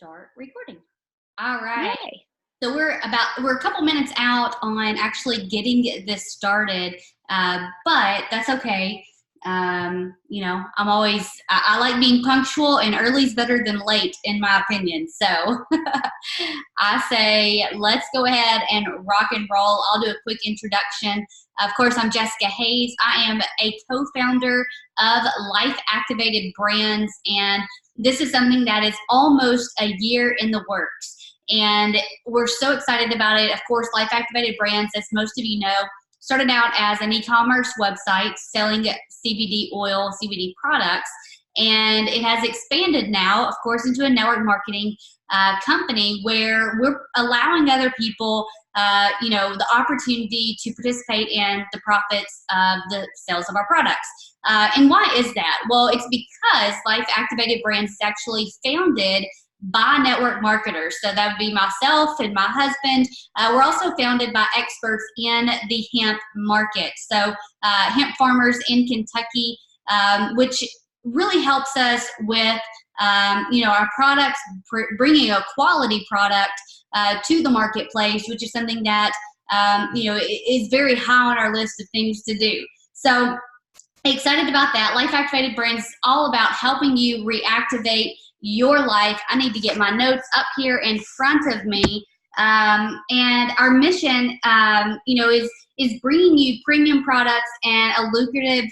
Start recording. All right. Yay. So we're a couple minutes out on actually getting this started, but that's okay. I like being punctual, and early is better than late, in my opinion. So I say let's go ahead and rock and roll. I'll do a quick introduction. Of course, I'm Jessica Hayes. I am a co-founder of Life Activated Brands, and this is something that is almost a year in the works. And we're so excited about it. Of course, Life Activated Brands, as most of you know, started out as an e-commerce website selling CBD oil, CBD products, and it has expanded now, of course, into a network marketing company where we're allowing other people, the opportunity to participate in the profits of the sales of our products. And why is that? Well, it's because Life Activated Brands is actually founded by network marketers. So that would be myself and my husband. We're also founded by experts in the hemp market. So hemp farmers in Kentucky, which really helps us with our products, bringing a quality product to the marketplace, which is something that is very high on our list of things to do. So excited about that. Life Activated Brands is all about helping you reactivate your life. I need to get my notes up here in front of me. And our mission, is bringing you premium products and a lucrative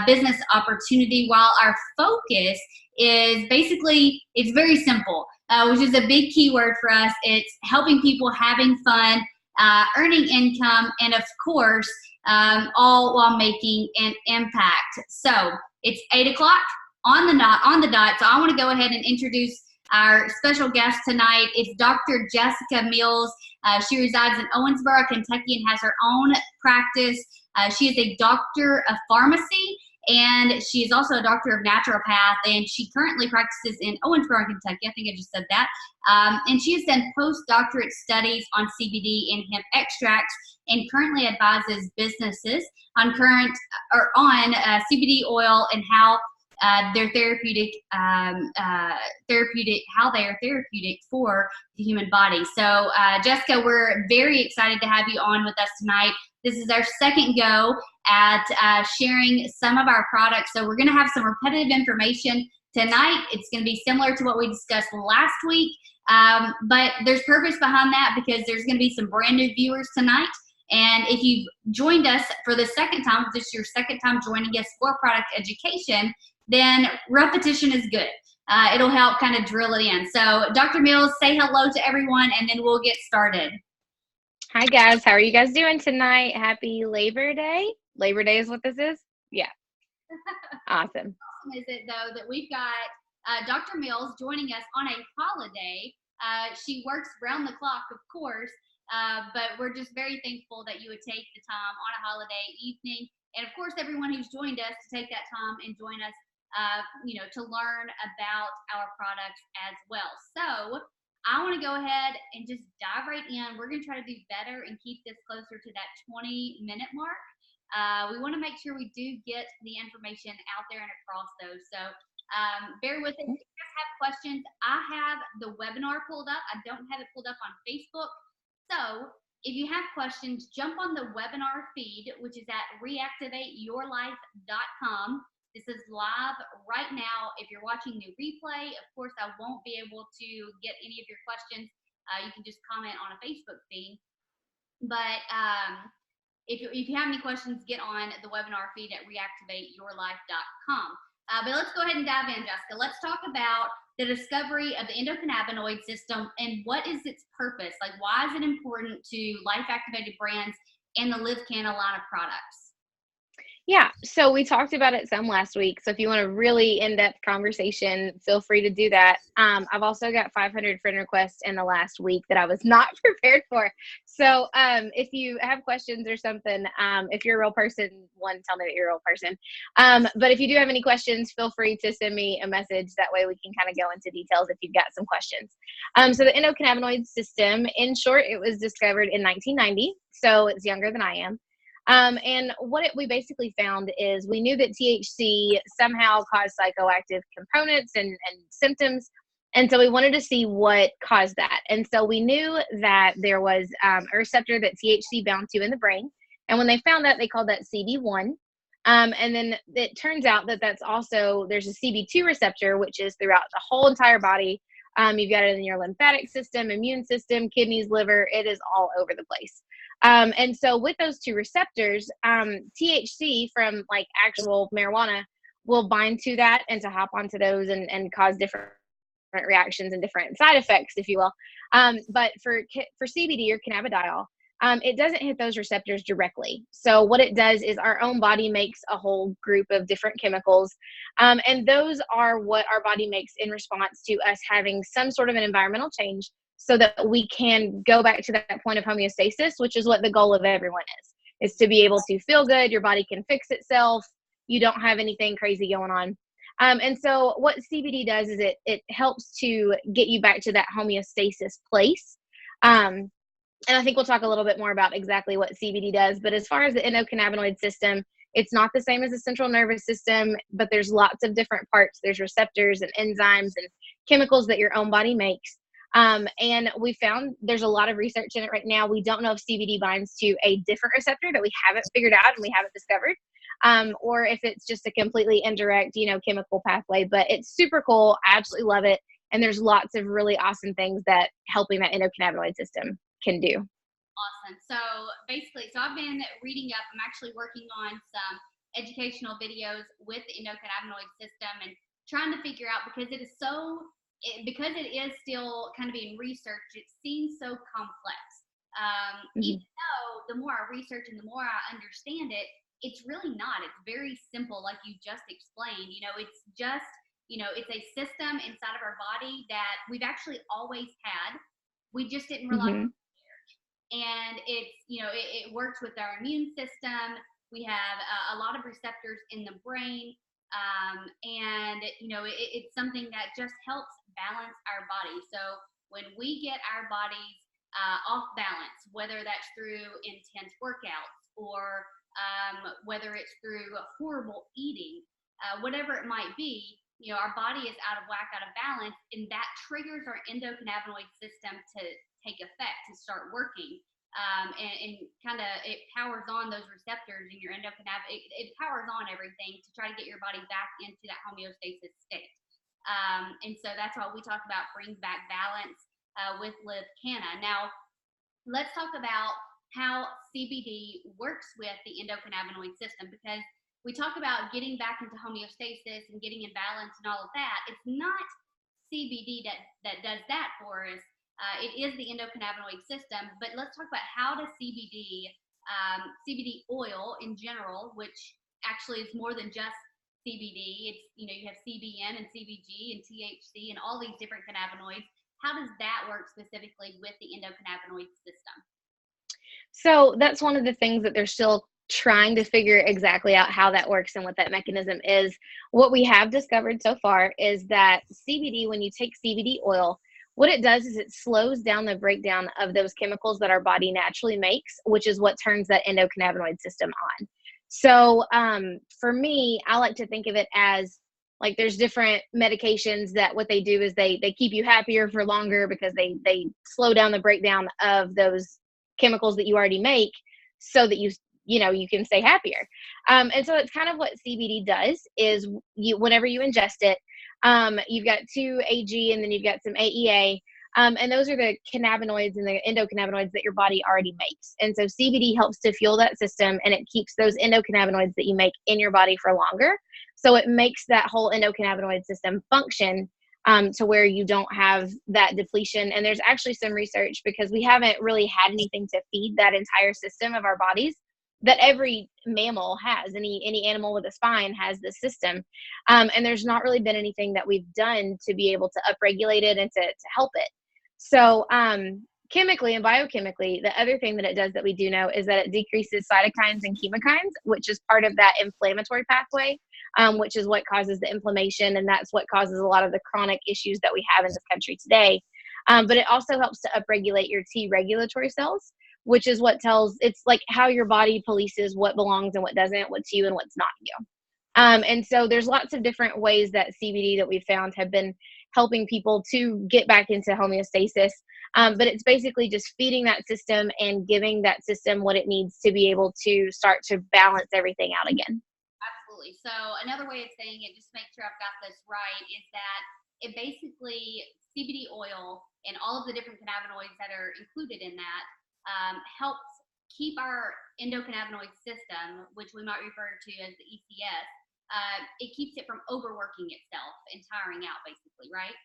business opportunity, while our focus is basically, it's very simple, which is a big keyword for us. It's helping people having fun, earning income, and of course, all while making an impact. So it's 8 o'clock on the dot. So I want to go ahead and introduce our special guest tonight. It's Dr. Jessica Mills. She resides in Owensboro, Kentucky, and has her own practice. She is a doctor of pharmacy, and she is also a doctor of naturopath, and she currently practices in Owensboro, Kentucky. I think I just said that. And she has done postdoctorate studies on CBD and hemp extracts, and currently advises businesses on CBD oil and how they're therapeutic for the human body. So Jessica, we're very excited to have you on with us tonight. This is our second go at sharing some of our products. So we're going to have some repetitive information tonight. It's going to be similar to what we discussed last week, but there's purpose behind that because there's going to be some brand new viewers tonight. And if you've joined us for the second time, if this is your second time joining us for product education, then repetition is good. It'll help kind of drill it in. So Dr. Mills, say hello to everyone, and then we'll get started. Hi, guys. How are you guys doing tonight? Happy Labor Day. Labor Day is what this is? Yeah. Awesome. Awesome is it, though, that we've got Dr. Mills joining us on a holiday. She works round the clock, of course, but we're just very thankful that you would take the time on a holiday evening. And, of course, everyone who's joined us to take that time and join us, to learn about our products as well. So I want to go ahead and just dive right in. We're going to try to do better and keep this closer to that 20-minute mark. We want to make sure we do get the information out there and across those. So bear with us. If you guys have questions, I have the webinar pulled up. I don't have it pulled up on Facebook. So if you have questions, jump on the webinar feed, which is at reactivateyourlife.com. This is live right now. If you're watching the replay, of course, I won't be able to get any of your questions. You can just comment on a Facebook feed. But if you have any questions, get on the webinar feed at reactivateyourlife.com. But let's go ahead and dive in, Jessica. Let's talk about the discovery of the endocannabinoid system and what is its purpose. Like, why is it important to Life Activated Brands and the LivCana line of products? Yeah, so we talked about it some last week. So if you want a really in-depth conversation, feel free to do that. I've also got 500 friend requests in the last week that I was not prepared for. So if you have questions or something, if you're a real person, tell me that you're a real person. But if you do have any questions, feel free to send me a message. That way we can kind of go into details if you've got some questions. So the endocannabinoid system, in short, it was discovered in 1990. So it's younger than I am. And what we basically found is we knew that THC somehow caused psychoactive components and symptoms And so we wanted to see what caused that. And so we knew that there was a receptor that THC bound to in the brain. And when they found that, they called that CB1. And then it turns out that that's also, there's a CB2 receptor, which is throughout the whole entire body. You've got it in your lymphatic system, immune system, kidneys, liver. It is all over the place. And so with those two receptors, THC from like actual marijuana will bind to that and to hop onto those and cause different reactions and different side effects, if you will. But for CBD or cannabidiol, it doesn't hit those receptors directly. So what it does is our own body makes a whole group of different chemicals. And those are what our body makes in response to us having some sort of an environmental change so that we can go back to that point of homeostasis, which is what the goal of everyone is to be able to feel good. Your body can fix itself. You don't have anything crazy going on. And so what CBD does is it helps to get you back to that homeostasis place. And I think we'll talk a little bit more about exactly what CBD does. But as far as the endocannabinoid system, it's not the same as the central nervous system, but there's lots of different parts. There's receptors and enzymes and chemicals that your own body makes. And we found there's a lot of research in it right now. We don't know if CBD binds to a different receptor that we haven't figured out and we haven't discovered, or if it's just a completely indirect, chemical pathway. But it's super cool. I absolutely love it. And there's lots of really awesome things that helping that endocannabinoid system can do. Awesome. So basically, I've been reading up. I'm actually working on some educational videos with the endocannabinoid system and trying to figure out, because it is still kind of being researched, it seems so complex. Even though the more I research and the more I understand it, it's really not. It's very simple, like you just explained. It's just, it's a system inside of our body that we've actually always had. We just didn't realize. And it's, it works with our immune system. We have a lot of receptors in the brain. And, it's something that just helps balance our body. So when we get our bodies off balance, whether that's through intense workouts or whether it's through horrible eating, whatever it might be, our body is out of whack, out of balance, and that triggers our endocannabinoid system to take effect, to start working. And kind of it powers on those receptors in your endocannabinoid. It powers on everything to try to get your body back into that homeostasis state. And so that's why we talk about bring back balance with LivCana. Now, let's talk about how CBD works with the endocannabinoid system, because we talk about getting back into homeostasis and getting in balance and all of that. It's not CBD that does that for us. It is the endocannabinoid system, but let's talk about how does CBD oil in general, which actually is more than just CBD. It's, you have CBN and CBG and THC and all these different cannabinoids. How does that work specifically with the endocannabinoid system? So that's one of the things that they're still trying to figure exactly out how that works and what that mechanism is. What we have discovered so far is that CBD, when you take CBD oil, what it does is it slows down the breakdown of those chemicals that our body naturally makes, which is what turns that endocannabinoid system on. So for me, I like to think of it as like there's different medications that what they do is they keep you happier for longer because they slow down the breakdown of those chemicals that you already make so that you can stay happier. And so it's kind of what CBD does is whenever you ingest it, you've got 2 AG and then you've got some AEA. And those are the cannabinoids and the endocannabinoids that your body already makes. And so CBD helps to fuel that system, and it keeps those endocannabinoids that you make in your body for longer. So it makes that whole endocannabinoid system function to where you don't have that depletion. And there's actually some research, because we haven't really had anything to feed that entire system of our bodies that every mammal has. Any animal with a spine has this system. And there's not really been anything that we've done to be able to upregulate it and to help it. So chemically and biochemically, the other thing that it does that we do know is that it decreases cytokines and chemokines, which is part of that inflammatory pathway, which is what causes the inflammation. And that's what causes a lot of the chronic issues that we have in this country today. But it also helps to upregulate your T regulatory cells, which is what it's like how your body polices what belongs and what doesn't, what's you and what's not you. And so there's lots of different ways that CBD that we've found have been helping people to get back into homeostasis. But it's basically just feeding that system and giving that system what it needs to be able to start to balance everything out again. Absolutely. So another way of saying it, just to make sure I've got this right, is that it basically CBD oil and all of the different cannabinoids that are included in that helps keep our endocannabinoid system, which we might refer to as the ECS, it keeps it from overworking itself and tiring out, basically, right?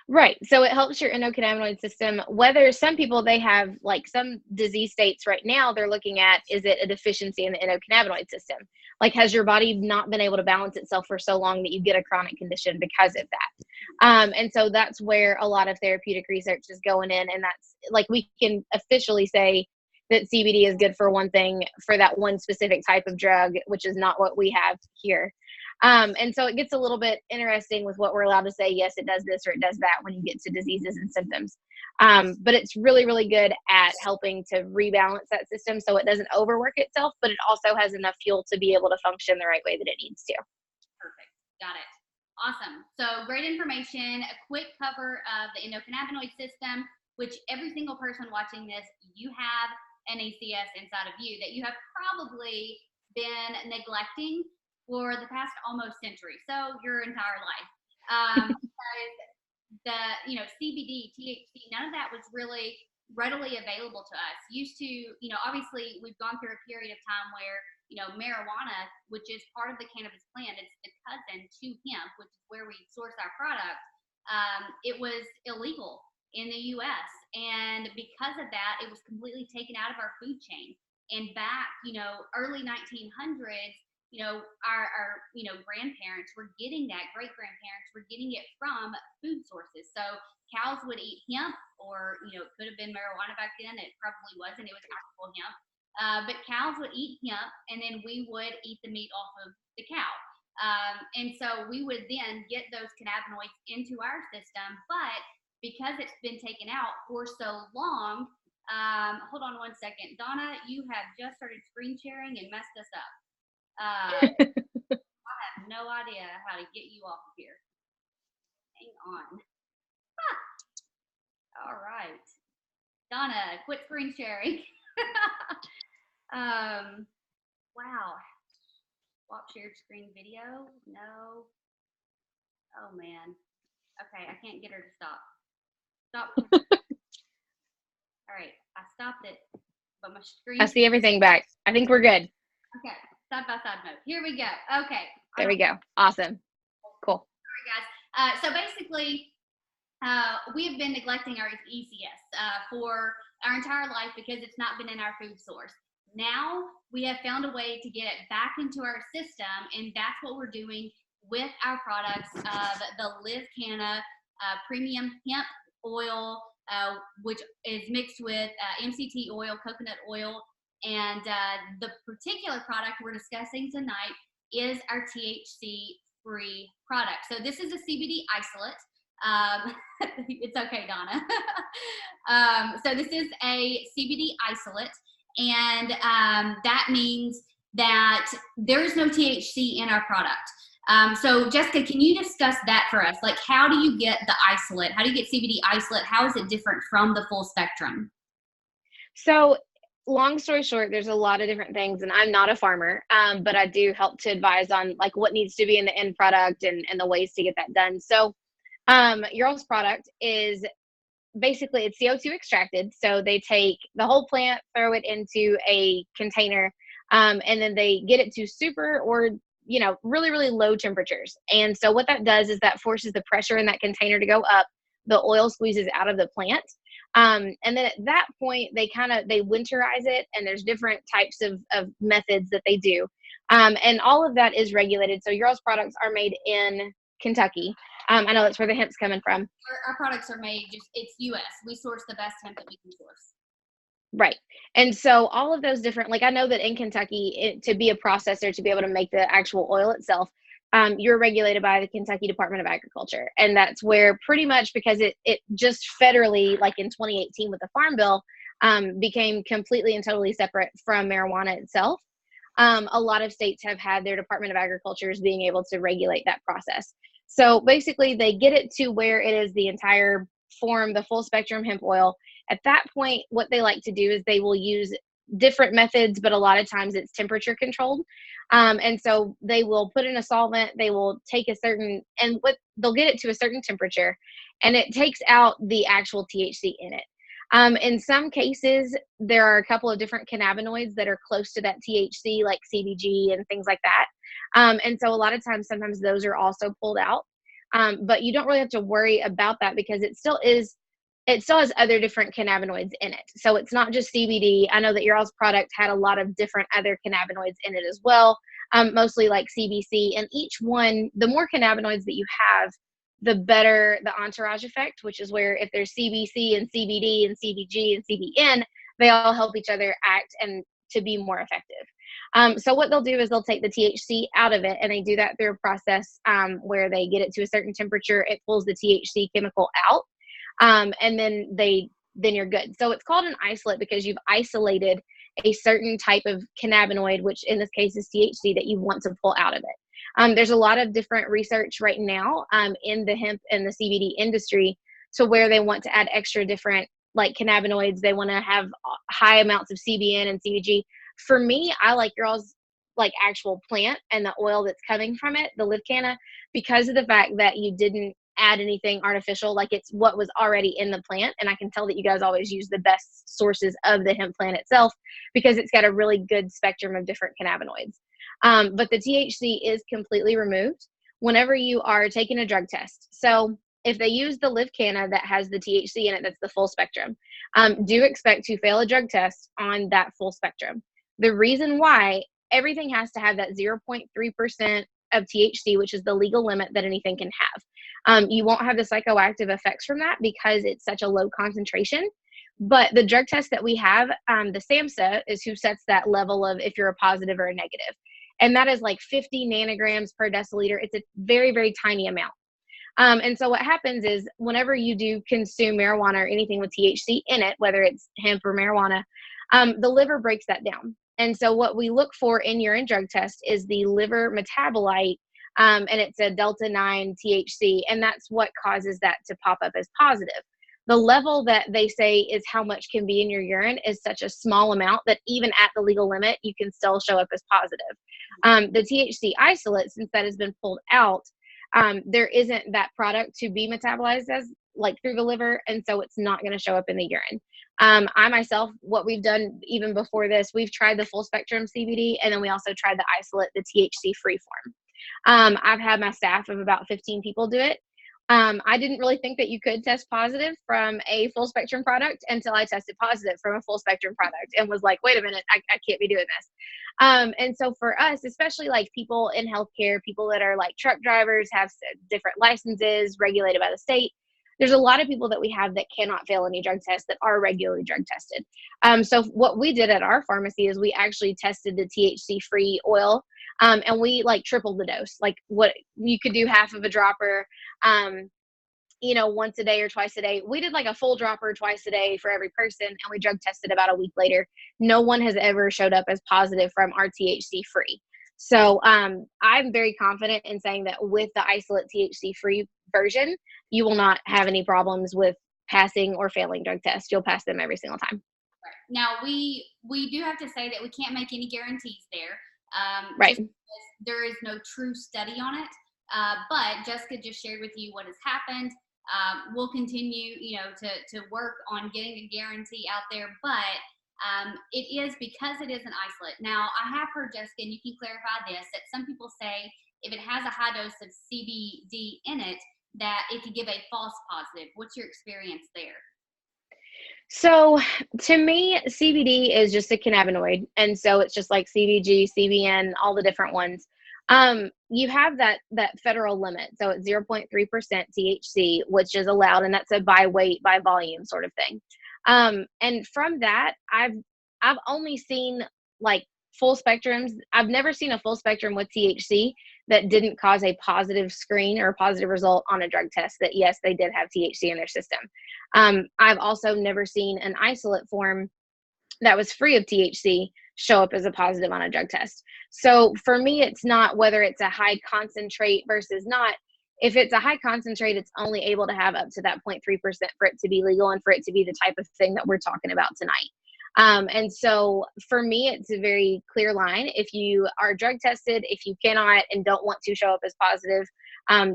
Right. So it helps your endocannabinoid system. Whether some people, they have like some disease states right now, they're looking at, is it a deficiency in the endocannabinoid system? Like, has your body not been able to balance itself for so long that you get a chronic condition because of that? And so that's where a lot of therapeutic research is going in. And that's like, we can officially say that CBD is good for one thing for that one specific type of drug, which is not what we have here. And so it gets a little bit interesting with what we're allowed to say. Yes, it does this or it does that when you get to diseases and symptoms. But it's really, really good at helping to rebalance that system so it doesn't overwork itself, but it also has enough fuel to be able to function the right way that it needs to. Perfect. Got it. Awesome. So great information. A quick cover of the endocannabinoid system, which every single person watching this, you have an ACS inside of you that you have probably been neglecting for the past almost century, so your entire life. The CBD, THC, none of that was really readily available to us. Used to, obviously we've gone through a period of time where marijuana, which is part of the cannabis plant, it's the cousin to hemp, which is where we source our product. It was illegal in the U.S. And because of that, it was completely taken out of our food chain. And back, early 1900s, our grandparents were getting that, great grandparents were getting it from food sources. So cows would eat hemp, or, it could have been marijuana back then. It probably wasn't. It was actual hemp. But cows would eat hemp, and then we would eat the meat off of the cow. And so we would then get those cannabinoids into our system. But because it's been taken out for so long, hold on one second. Donna, you have just started screen sharing and messed us up. I have no idea how to get you off of here. Hang on. All right. Donna, quit screen sharing. Wow. Swap shared screen video. No. Oh, man. Okay, I can't get her to stop. Stop. All right, I stopped it, but my screen. I see everything back. I think we're good. Okay, side by side mode. Here we go. Okay. There we go. Awesome. Cool. All right, guys. So basically, we have been neglecting our ECS for our entire life because it's not been in our food source. Now we have found a way to get it back into our system, and that's what we're doing with our products of the LivCana premium hemp oil, which is mixed with MCT oil, coconut oil, and the particular product we're discussing tonight is our THC-free product. So this is a CBD isolate. It's okay, Donna. So this is a CBD isolate, and that means that there is no THC in our product. So Jessica, can you discuss that for us? Like, how do you get the isolate? How do you get CBD isolate? How is it different from the full spectrum? So long story short, there's a lot of different things, and I'm not a farmer, but I do help to advise on like what needs to be in the end product and the ways to get that done. So your all's product is basically, it's CO2 extracted. So they take the whole plant, throw it into a container, and then they get it to super or really, really low temperatures. And so what that does is that forces the pressure in that container to go up. The oil squeezes out of the plant. And then at that point, they winterize it, and there's different types of methods that they do. And all of that is regulated. So your all's products are made in Kentucky. I know that's where the hemp's coming from. Our products are made it's U.S. We source the best hemp that we can source. Right. And so all of those different, like I know that in Kentucky, to be a processor, to be able to make the actual oil itself, you're regulated by the Kentucky Department of Agriculture. And that's where pretty much, because it just federally, like in 2018 with the Farm Bill, became completely and totally separate from marijuana itself. A lot of states have had their Department of Agriculture being able to regulate that process. So basically they get it to where it is the entire form, the full spectrum hemp oil. At that point, what they like to do is they will use different methods, but a lot of times it's temperature controlled. And so they will put in a solvent, they will take a certain, and what they'll get it to a certain temperature, and it takes out the actual THC in it. In some cases, there are a couple of different cannabinoids that are close to that THC, like CBG and things like that. And so a lot of times, sometimes those are also pulled out. But you don't really have to worry about that because it still has other different cannabinoids in it. So it's not just CBD. I know that your all's product had a lot of different other cannabinoids in it as well, mostly like CBC. And each one, the more cannabinoids that you have, the better the entourage effect, which is where if there's CBC and CBD and CBG and CBN, they all help each other act and to be more effective. So what they'll do is they'll take the THC out of it, and they do that through a process where they get it to a certain temperature. It pulls the THC chemical out, and then you're good. So it's called an isolate because you've isolated a certain type of cannabinoid, which in this case is THC, that you want to pull out of it. There's a lot of different research right now in the hemp and the CBD industry to where they want to add extra different like cannabinoids. They want to have high amounts of CBN and CBG. For me, I like your all's like actual plant and the oil that's coming from it, the LivCana, because of the fact that you didn't add anything artificial. Like it's what was already in the plant. And I can tell that you guys always use the best sources of the hemp plant itself because it's got a really good spectrum of different cannabinoids. But the THC is completely removed whenever you are taking a drug test. So if they use the LivCana that has the THC in it, that's the full spectrum, do expect to fail a drug test on that full spectrum. The reason why, everything has to have that 0.3% of THC, which is the legal limit that anything can have. You won't have the psychoactive effects from that because it's such a low concentration. But the drug test that we have, the SAMHSA is who sets that level of if you're a positive or a negative. And that is like 50 nanograms per deciliter. It's a very, very tiny amount. And so what happens is whenever you do consume marijuana or anything with THC in it, whether it's hemp or marijuana, the liver breaks that down. And so what we look for in urine drug test is the liver metabolite, and it's a delta 9 THC, and that's what causes that to pop up as positive. The level that they say is how much can be in your urine is such a small amount that even at the legal limit, you can still show up as positive. The THC isolate, since that has been pulled out, there isn't that product to be metabolized as like through the liver, and so it's not going to show up in the urine. I myself, what we've done even before this, we've tried the full spectrum CBD, and then we also tried the isolate, the THC free form. I've had my staff of about 15 people do it. I didn't really think that you could test positive from a full spectrum product until I tested positive from a full spectrum product and was like, wait a minute, I can't be doing this. And so for us, especially like people in healthcare, people that are like truck drivers, have different licenses regulated by the state, there's a lot of people that we have that cannot fail any drug tests that are regularly drug tested. So what we did at our pharmacy is we actually tested the THC free oil, and we like tripled the dose. Like what you could do half of a dropper, once a day or twice a day. We did like a full dropper twice a day for every person, and we drug tested about a week later. No one has ever showed up as positive from our THC free. So I'm very confident in saying that with the isolate THC free version, you will not have any problems with passing or failing drug tests. You'll pass them every single time. Now, we do have to say that we can't make any guarantees there. Right. There is no true study on it. But Jessica just shared with you what has happened. We'll continue, to work on getting a guarantee out there, but it is because it is an isolate. Now, I have heard, Jessica, and you can clarify this, that some people say if it has a high dose of CBD in it, that it could give a false positive. What's your experience there? So to me, CBD is just a cannabinoid. And so it's just like CBG, CBN, all the different ones. You have that federal limit. So it's 0.3% THC, which is allowed. And that's a by weight, by volume sort of thing. And from that, I've only seen like full spectrums. I've never seen a full spectrum with THC that didn't cause a positive screen or a positive result on a drug test that, yes, they did have THC in their system. I've also never seen an isolate form that was free of THC show up as a positive on a drug test. So for me, it's not whether it's a high concentrate versus not. If it's a high concentrate, it's only able to have up to that 0.3% for it to be legal and for it to be the type of thing that we're talking about tonight. And so for me, it's a very clear line. If you are drug tested, if you cannot and don't want to show up as positive,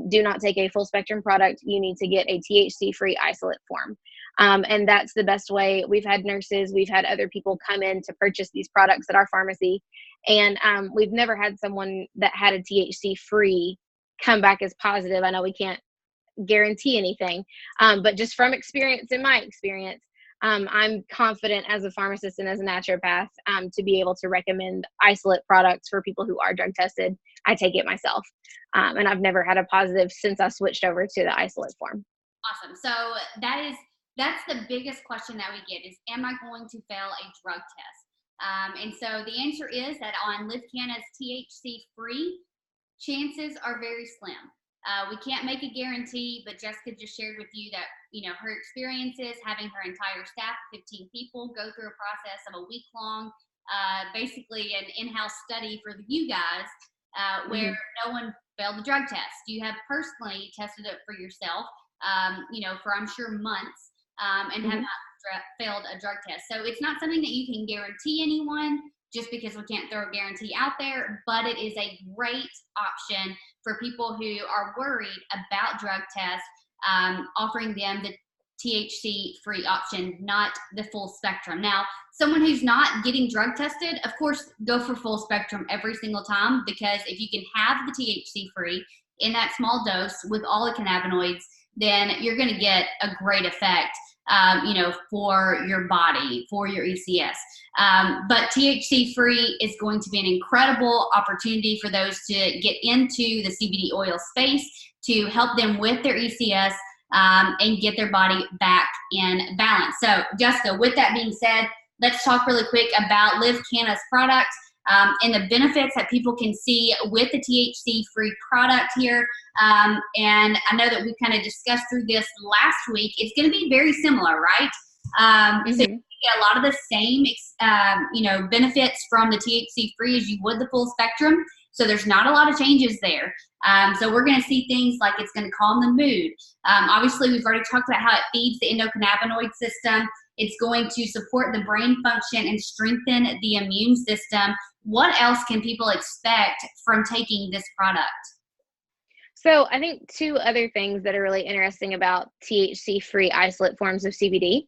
do not take a full spectrum product. You need to get a THC free isolate form. And that's the best way. We've had nurses, we've had other people come in to purchase these products at our pharmacy. And we've never had someone that had a THC free come back as positive. I know we can't guarantee anything, but just from experience, in my experience, I'm confident as a pharmacist and as a naturopath to be able to recommend isolate products for people who are drug tested. I take it myself, and I've never had a positive since I switched over to the isolate form. Awesome. So that's the biggest question that we get is, am I going to fail a drug test? And so the answer is that on LivCana's THC free, chances are very slim. We can't make a guarantee, but Jessica just shared with you that, her experiences having her entire staff, 15 people, go through a process of a week-long, basically an in-house study for you guys, where no one failed the drug test. You have personally tested it for yourself, for I'm sure months, and have not failed a drug test. So it's not something that you can guarantee anyone just because we can't throw a guarantee out there, but it is a great option for people who are worried about drug tests, offering them the THC free option, not the full spectrum. Now, someone who's not getting drug tested, of course, go for full spectrum every single time, because if you can have the THC free in that small dose with all the cannabinoids, then you're going to get a great effect, for your body, for your ECS. But THC free is going to be an incredible opportunity for those to get into the CBD oil space to help them with their ECS and get their body back in balance. So, Jessica, with that being said, let's talk really quick about LivCana's product. And the benefits that people can see with the THC-free product here. And I know that we kind of discussed through this last week. It's going to be very similar, right? So you get a lot of the same, benefits from the THC-free as you would the full spectrum. So there's not a lot of changes there. So we're going to see things like it's going to calm the mood. Obviously, we've already talked about how it feeds the endocannabinoid system. It's going to support the brain function and strengthen the immune system. What else can people expect from taking this product? So I think two other things that are really interesting about THC-free isolate forms of CBD.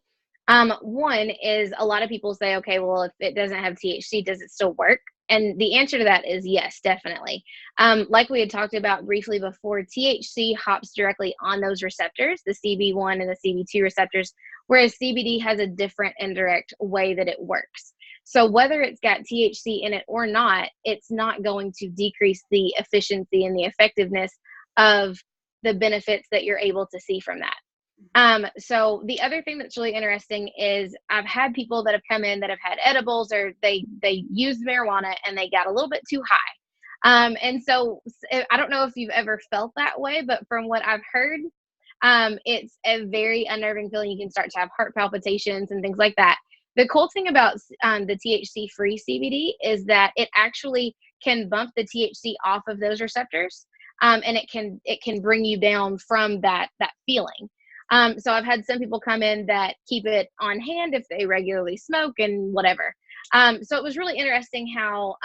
One is a lot of people say, okay, well, if it doesn't have THC, does it still work? And the answer to that is yes, definitely. Like we had talked about briefly before, THC hops directly on those receptors, the CB1 and the CB2 receptors, whereas CBD has a different indirect way that it works. So whether it's got THC in it or not, it's not going to decrease the efficiency and the effectiveness of the benefits that you're able to see from that. So the other thing that's really interesting is I've had people that have come in that have had edibles or they used marijuana and they got a little bit too high. And so I don't know if you've ever felt that way, but from what I've heard, it's a very unnerving feeling. You can start to have heart palpitations and things like that. The cool thing about the THC-free CBD is that it actually can bump the THC off of those receptors, and it can bring you down from that feeling. So I've had some people come in that keep it on hand if they regularly smoke and whatever. So it was really interesting how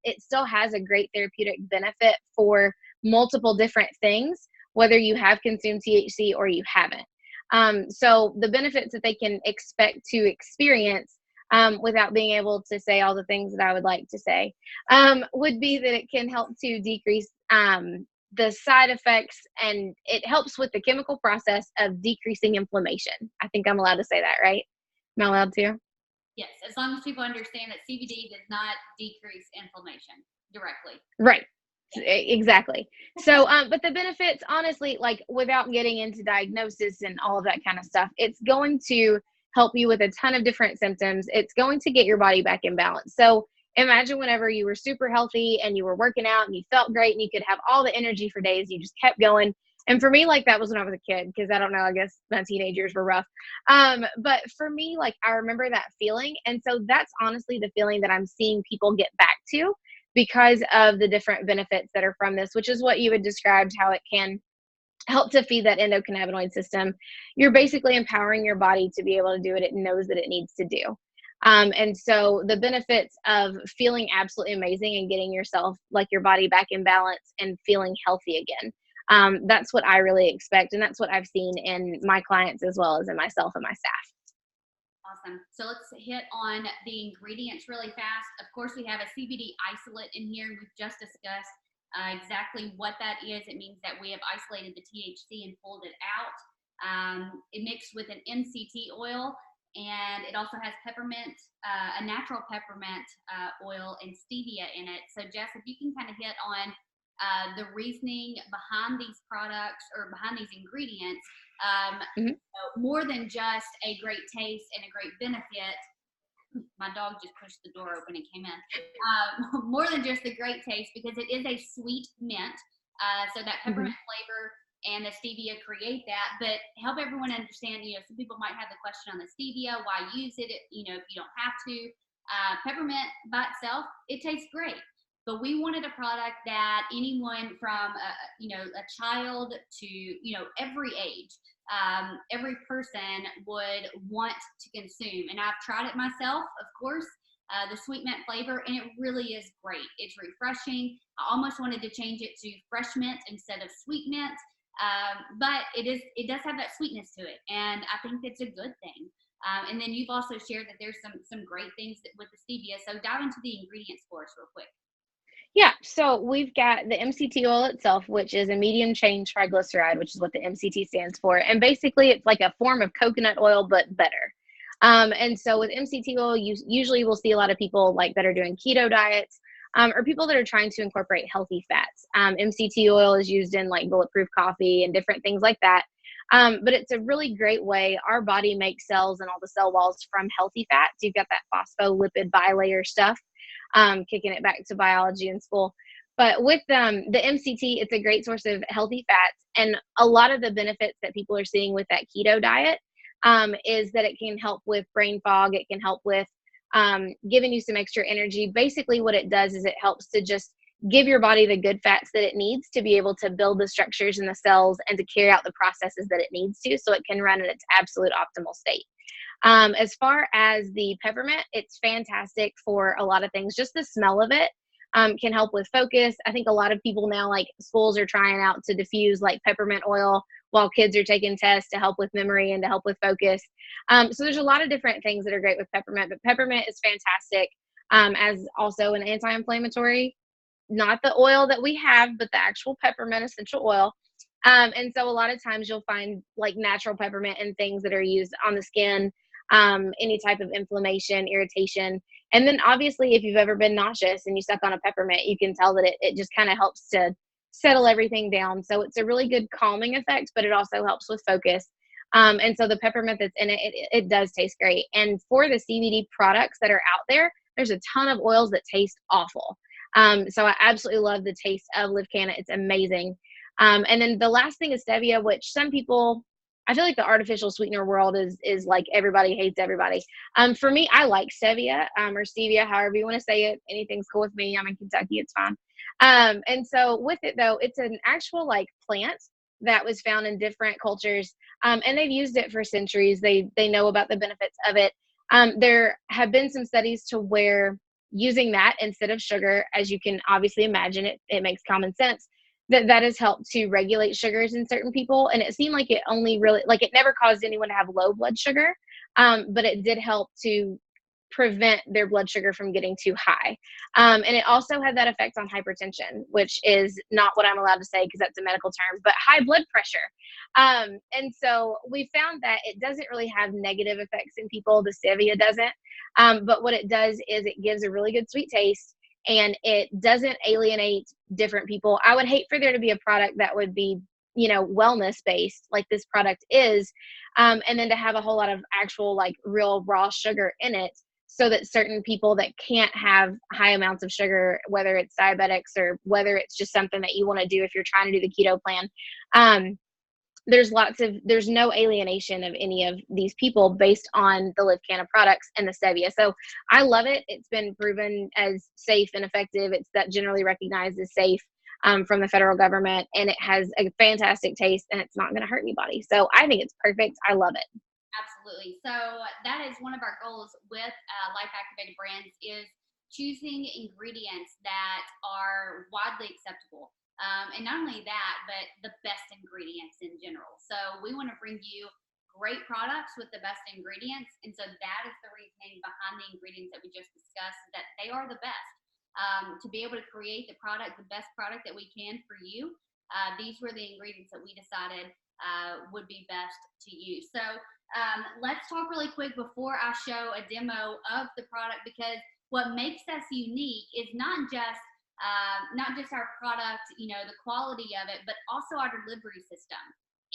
it still has a great therapeutic benefit for multiple different things, whether you have consumed THC or you haven't. So the benefits that they can expect to experience without being able to say all the things that I would like to say would be that it can help to decrease the side effects, and it helps with the chemical process of decreasing inflammation. I think I'm allowed to say that, right? Am I allowed to? Yes, as long as people understand that CBD does not decrease inflammation directly. Right. Exactly. So, but the benefits, honestly, like without getting into diagnosis and all of that kind of stuff, it's going to help you with a ton of different symptoms. It's going to get your body back in balance. So imagine whenever you were super healthy and you were working out and you felt great and you could have all the energy for days, you just kept going. And for me, like that was when I was a kid, because I don't know, I guess my teenage years were rough. But for me, like I remember that feeling. And so that's honestly the feeling that I'm seeing people get back to because of the different benefits that are from this, which is what you had described, how it can help to feed that endocannabinoid system, you're basically empowering your body to be able to do what it knows that it needs to do. And so the benefits of feeling absolutely amazing and getting yourself, like your body, back in balance and feeling healthy again. That's what I really expect. And that's what I've seen in my clients as well as in myself and my staff. Awesome. So let's hit on the ingredients really fast. Of course, we have a CBD isolate in here. We've just discussed exactly what that is. It means that we have isolated the THC and pulled it out. It mixed with an MCT oil, and it also has peppermint, a natural peppermint oil and stevia in it. So Jess, if you can kind of hit on the reasoning behind these products or behind these ingredients, more than just a great taste and a great benefit. My dog just pushed the door open and came in. More than just the great taste, because it is a sweet mint. So that peppermint flavor and the stevia create that. But help everyone understand, some people might have the question on the stevia, why use it, if you don't have to. Peppermint by itself, it tastes great. But we wanted a product that anyone from, a child to, every age, every person would want to consume. And I've tried it myself, of course, the sweet mint flavor, and it really is great. It's refreshing. I almost wanted to change it to fresh mint instead of sweet mint, but it does have that sweetness to it, and I think it's a good thing. And then you've also shared that there's some great things with the stevia. So dive into the ingredients for us real quick. Yeah, so we've got the MCT oil itself, which is a medium chain triglyceride, which is what the MCT stands for. And basically, it's like a form of coconut oil, but better. And so with MCT oil, you usually will see a lot of people like that are doing keto diets, or people that are trying to incorporate healthy fats. MCT oil is used in like bulletproof coffee and different things like that. But it's a really great way. Our body makes cells and all the cell walls from healthy fats. You've got that phospholipid bilayer stuff. Kicking it back to biology in school. But with the MCT, it's a great source of healthy fats. And a lot of the benefits that people are seeing with that keto diet is that it can help with brain fog. It can help with giving you some extra energy. Basically, what it does is it helps to just give your body the good fats that it needs to be able to build the structures in the cells and to carry out the processes that it needs to, so it can run in its absolute optimal state. As far as the peppermint, it's fantastic for a lot of things. Just the smell of it can help with focus. I think a lot of people now, like schools, are trying out to diffuse like peppermint oil while kids are taking tests to help with memory and to help with focus. So there's a lot of different things that are great with peppermint, but peppermint is fantastic as also an anti-inflammatory. Not the oil that we have, but the actual peppermint essential oil. And so a lot of times you'll find like natural peppermint and things that are used on the skin, any type of inflammation, irritation. And then obviously if you've ever been nauseous and you suck on a peppermint, you can tell that it just kind of helps to settle everything down. So it's a really good calming effect, but it also helps with focus. And so the peppermint that's in it, it does taste great. And for the CBD products that are out there, there's a ton of oils that taste awful. So I absolutely love the taste of LivCana. It's amazing. And then the last thing is stevia, which some people, I feel like the artificial sweetener world is like everybody hates everybody. For me, I like stevia or stevia, however you want to say it. Anything's cool with me. I'm in Kentucky. It's fine. And so with it though, it's an actual like plant that was found in different cultures. And they've used it for centuries. They know about the benefits of it. There have been some studies to where using that instead of sugar, as you can obviously imagine, it makes common sense, that has helped to regulate sugars in certain people. And it seemed like it only really, like it never caused anyone to have low blood sugar, but it did help to prevent their blood sugar from getting too high. And it also had that effect on hypertension, which is not what I'm allowed to say because that's a medical term, but high blood pressure. And so we found that it doesn't really have negative effects in people. The stevia doesn't. But what it does is it gives a really good sweet taste, and it doesn't alienate different people. I would hate for there to be a product that would be, wellness based like this product is. And then to have a whole lot of actual like real raw sugar in it, so that certain people that can't have high amounts of sugar, whether it's diabetics or whether it's just something that you want to do if you're trying to do the keto plan, there's no alienation of any of these people based on the LivCana products and the stevia. So I love it. It's been proven as safe and effective. It's that generally recognized as safe. from the federal government, and it has a fantastic taste, and it's not going to hurt anybody. So I think it's perfect. I love it. Absolutely. So that is one of our goals with Life Activated Brands is choosing ingredients that are widely acceptable. And not only that, but the best ingredients in general. So we want to bring you great products with the best ingredients. And so that is the reasoning behind the ingredients that we just discussed, that they are the best. To be able to create the product, the best product that we can for you, these were the ingredients that we decided would be best to use. So let's talk really quick before I show a demo of the product, because what makes us unique is not just our product, the quality of it, but also our delivery system.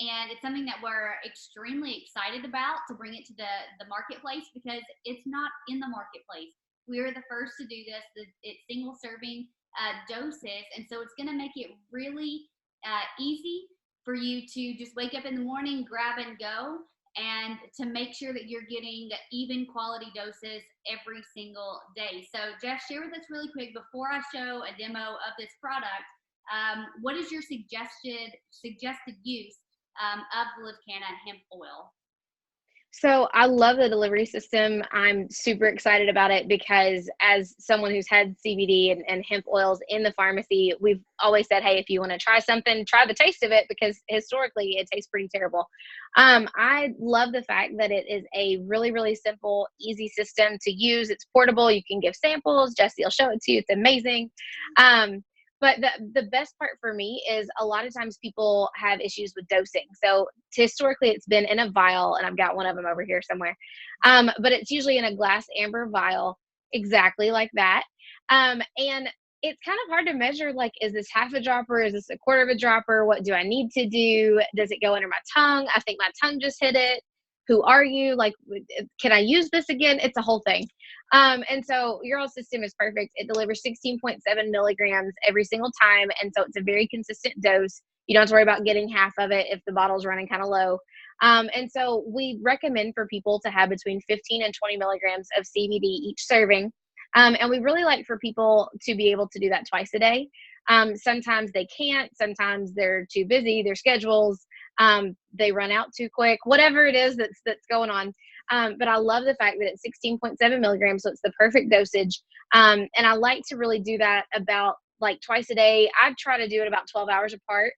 And it's something that we're extremely excited about to bring it to the marketplace, because it's not in the marketplace. We are the first to do this. It's single serving doses, and so it's going to make it really easy for you to just wake up in the morning, grab and go, and to make sure that you're getting even quality doses every single day. So Jeff, share with us really quick before I show a demo of this product. What is your suggested use of the LivCana hemp oil? So I love the delivery system. I'm super excited about it because as someone who's had CBD and hemp oils in the pharmacy, we've always said, hey, if you want to try something, try the taste of it, because historically it tastes pretty terrible. I love the fact that it is a really, really simple, easy system to use. It's portable. You can give samples. Jesse will show it to you. It's amazing. But the best part for me is a lot of times people have issues with dosing. So historically it's been in a vial, and I've got one of them over here somewhere. But it's usually in a glass amber vial, exactly like that. And it's kind of hard to measure, like, is this half a dropper? Is this a quarter of a dropper? What do I need to do? Does it go under my tongue? I think my tongue just hit it. Who are you? Like, can I use this again? It's a whole thing. And so your whole system is perfect. It delivers 16.7 milligrams every single time. And so it's a very consistent dose. You don't have to worry about getting half of it if the bottle's running kind of low. And so we recommend for people to have between 15 and 20 milligrams of CBD each serving. And we really like for people to be able to do that twice a day. Sometimes they can't, sometimes they're too busy, their schedules, they run out too quick, whatever it is that's going on. But I love the fact that it's 16.7 milligrams, so it's the perfect dosage. And I like to really do that about like twice a day. I try to do it about 12 hours apart.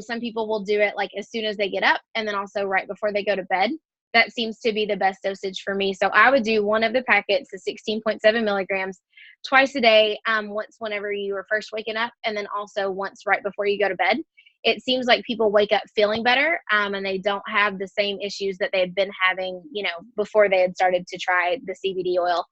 Some people will do it like as soon as they get up, and then also right before they go to bed. That seems to be the best dosage for me. So I would do one of the packets, the 16.7 milligrams, twice a day, once whenever you are first waking up, and then also once right before you go to bed. It seems like people wake up feeling better, and they don't have the same issues that they had been having, before they had started to try the CBD oil,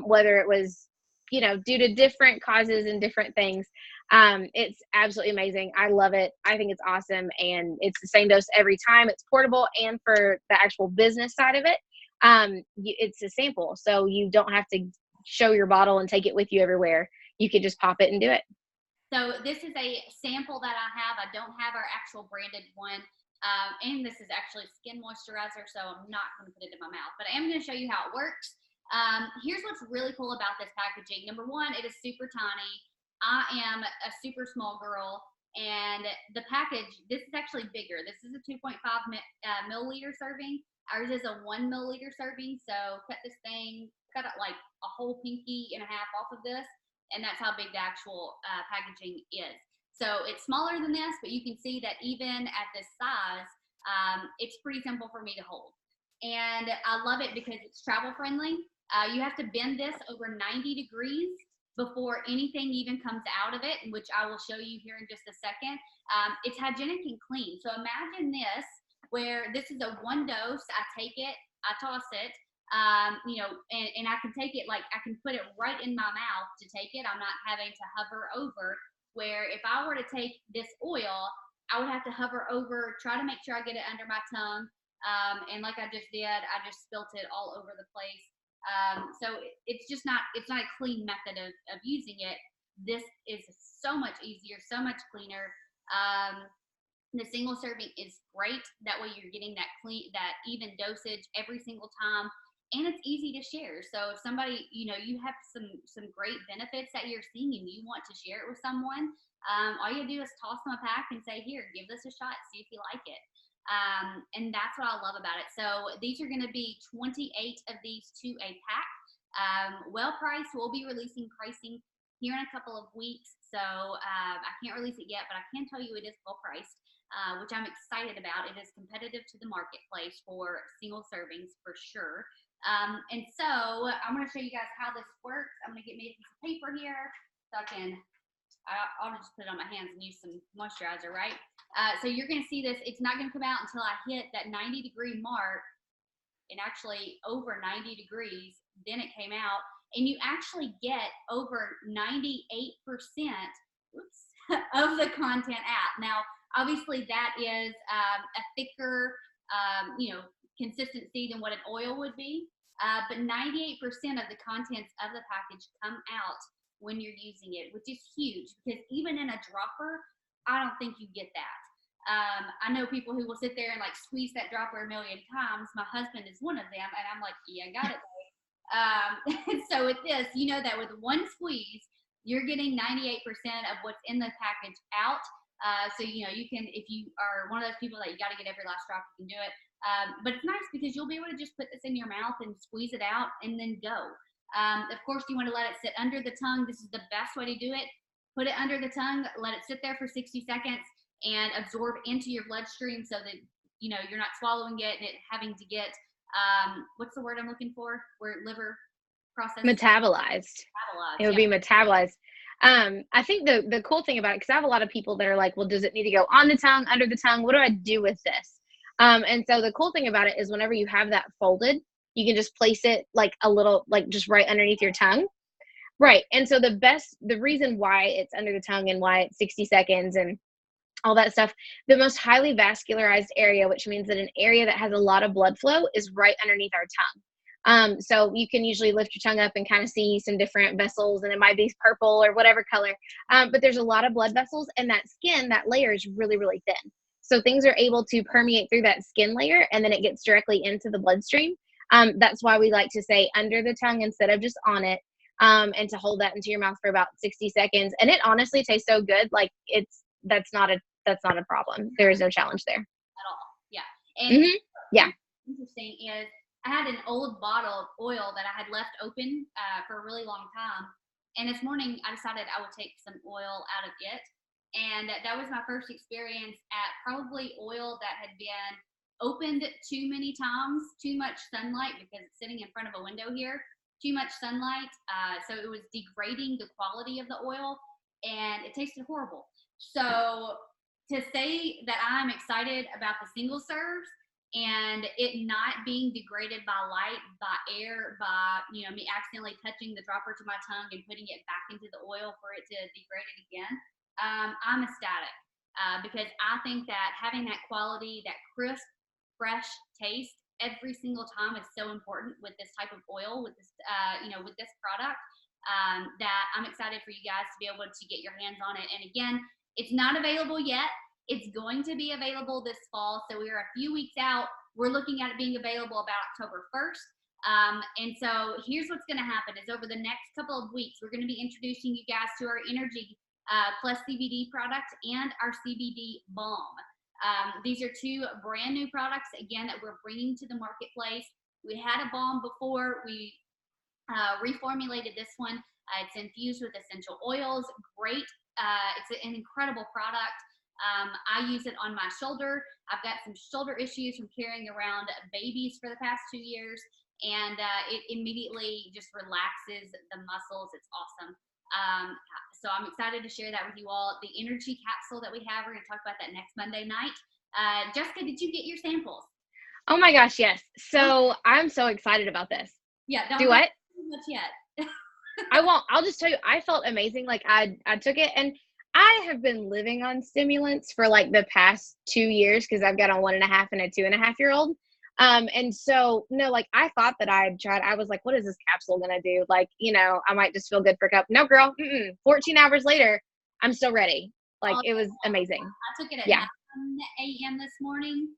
whether it was, due to different causes and different things. It's absolutely amazing. I love it. I think it's awesome. And it's the same dose every time. It's portable. And for the actual business side of it, it's a sample. So you don't have to show your bottle and take it with you everywhere. You can just pop it and do it. So this is a sample that I have. I don't have our actual branded one. And this is actually skin moisturizer, so I'm not going to put it in my mouth. But I am going to show you how it works. Here's what's really cool about this packaging. Number one, it is super tiny. I am a super small girl, and the package, this is actually bigger. This is a 2.5 milliliter serving. Ours is a 1 milliliter serving. So cut it like a whole pinky and a half off of this. And that's how big the actual packaging is. So it's smaller than this, but you can see that even at this size, it's pretty simple for me to hold. And I love it because it's travel friendly. You have to bend this over 90 degrees before anything even comes out of it, which I will show you here in just a second. It's hygienic and clean. So imagine this, where this is a one dose. I take it, I toss it, and I can take it, like I can put it right in my mouth to take it. I'm not having to hover over, where if I were to take this oil, I would have to hover over, try to make sure I get it under my tongue. And like I just did, I just spilt it all over the place. So it's not a clean method of using it. This is so much easier, so much cleaner. The single serving is great. That way you're getting that even dosage every single time. and it's easy to share. So if somebody, you know, you have some great benefits that you're seeing and you want to share it with someone, all you do is toss them a pack and say, here, give this a shot, see if you like it. And that's what I love about it. So these are going to be 28 of these to a pack. Well priced. We'll be releasing pricing here in a couple of weeks. So I can't release it yet, but I can tell you it is well priced, which I'm excited about. It is competitive to the marketplace for single servings for sure. And so I'm going to show you guys how this works. I'm going to get me a piece of paper here so I'll just put it on my hands and use some moisturizer, right? So you're going to see this. It's not going to come out until I hit that 90-degree mark, and actually over 90 degrees, then it came out. And you actually get over 98% of the content out. Now, obviously that is a thicker, you know, consistency than what an oil would be. But 98% of the contents of the package come out when you're using it, which is huge, because even in a dropper, I don't think you get that. I know people who will sit there and like squeeze that dropper a million times. My husband is one of them, and I'm like, yeah, got it. And so with this, you know that with one squeeze, you're getting 98% of what's in the package out. So, you know, you can, if you are one of those people that you got to get every last drop, you can do it. But it's nice because you'll be able to just put this in your mouth and squeeze it out and then go. Of course, you want to let it sit under the tongue. This is the best way to do it. Put it under the tongue, let it sit there for 60 seconds and absorb into your bloodstream so that, you know, you're not swallowing it and it having to get, what's the word I'm looking for? Where liver process Metabolized. It would be metabolized. I think the cool thing about it, because I have a lot of people that are like, well, does it need to go on the tongue, under the tongue? What do I do with this? And so the cool thing about it is whenever you have that folded, you can just place it like a little, like just right underneath your tongue. Right. And so the reason why it's under the tongue and why it's 60 seconds and all that stuff, the most highly vascularized area, which means that an area that has a lot of blood flow, is right underneath our tongue. So you can usually lift your tongue up and kind of see some different vessels, and it might be purple or whatever color. But there's a lot of blood vessels, and that skin, that layer is really, really thin. So things are able to permeate through that skin layer, and then it gets directly into the bloodstream. That's why we like to say under the tongue instead of just on it, and to hold that into your mouth for about 60 seconds. And it honestly tastes so good. Like that's not a problem. There is no challenge there. At all. Yeah. And yeah. Interesting is I had an old bottle of oil that I had left open for a really long time. And this morning I decided I would take some oil out of it. And that was my first experience at probably oil that had been opened too many times, too much sunlight, because it's sitting in front of a window here, too much sunlight. So it was degrading the quality of the oil and it tasted horrible. So to say that I'm excited about the single serves and it not being degraded by light, by air, by, you know, me accidentally touching the dropper to my tongue and putting it back into the oil for it to degrade it again, I'm ecstatic because I think that having that quality, that crisp, fresh taste every single time is so important with this type of oil, with this, you know, with this product, that I'm excited for you guys to be able to get your hands on it. And again, it's not available yet. It's going to be available this fall. So we are a few weeks out. We're looking at it being available about October 1st. And so here's what's going to happen is over the next couple of weeks, we're going to be introducing you guys to our Energy Plus CBD product and our CBD balm. These are two brand new products, again, that we're bringing to the marketplace. We had a balm before. We reformulated this one. It's infused with essential oils. Great. It's an incredible product. I use it on my shoulder. I've got some shoulder issues from carrying around babies for the past 2 years, and it immediately just relaxes the muscles. It's awesome. So I'm excited to share that with you all. The energy capsule that we have, we're going to talk about that next Monday night. Jessica, did you get your samples? Oh my gosh, yes. So I'm so excited about this. Yeah. Do what? Much yet. I won't. I'll just tell you, I felt amazing. Like I took it, and I have been living on stimulants for like the past 2 years because I've got a 1.5 and a 2.5-year-old. And so, no, like I thought that I had tried, I was like, what is this capsule going to do? Like, you know, I might just feel good for a cup. No, girl, 14 hours later, I'm still ready. Like, it was amazing. I took it at 9 a.m. this morning.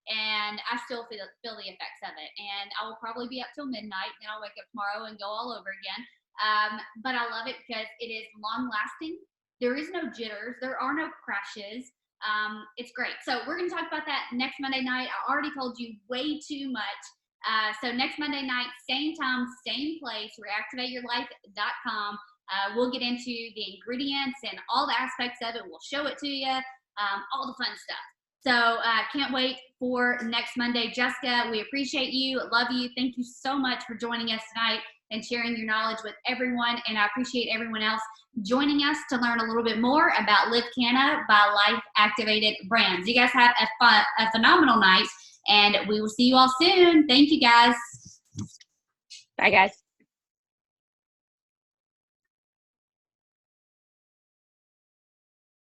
and I still feel the effects of it. And I will probably be up till midnight. Then I'll wake up tomorrow and go all over again. But I love it because it is long lasting. There is no jitters. There are no crashes. It's great. So we're going to talk about that next Monday night. I already told you way too much. So next Monday night, same time, same place, reactivateyourlife.com. We'll get into the ingredients and all the aspects of it. We'll show it to you, all the fun stuff. So can't wait for next Monday. Jessica, we appreciate you, love you. Thank you so much for joining us tonight and sharing your knowledge with everyone. And I appreciate everyone else joining us to learn a little bit more about LivCana by Life Activated Brands. You guys have a phenomenal night, and we will see you all soon. Thank you, guys. Bye, guys.